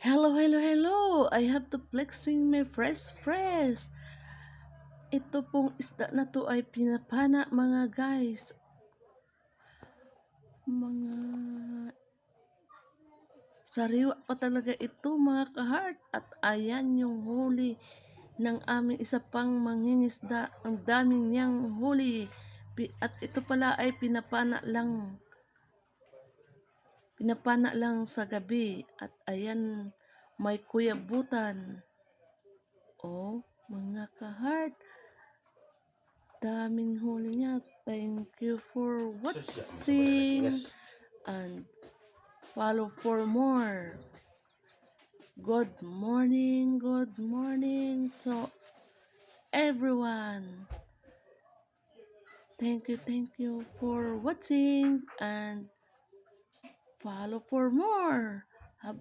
Hello, hello, hello! I have to flexing my fresh press. Ito pong isda na to ay pinapana mga guys. Mga sariwa pa talaga ito mga ka-heart. At ayan yung huli ng aming isa pang mangingisda. Ang daming niyang huli. At ito pala ay pinapana lang sa gabi. At ayan, may kuyabutan. Oh, mga ka-heart. Daming huli niya. Thank you for watching and follow for more. Good morning to everyone. Thank you for watching and follow for more. Have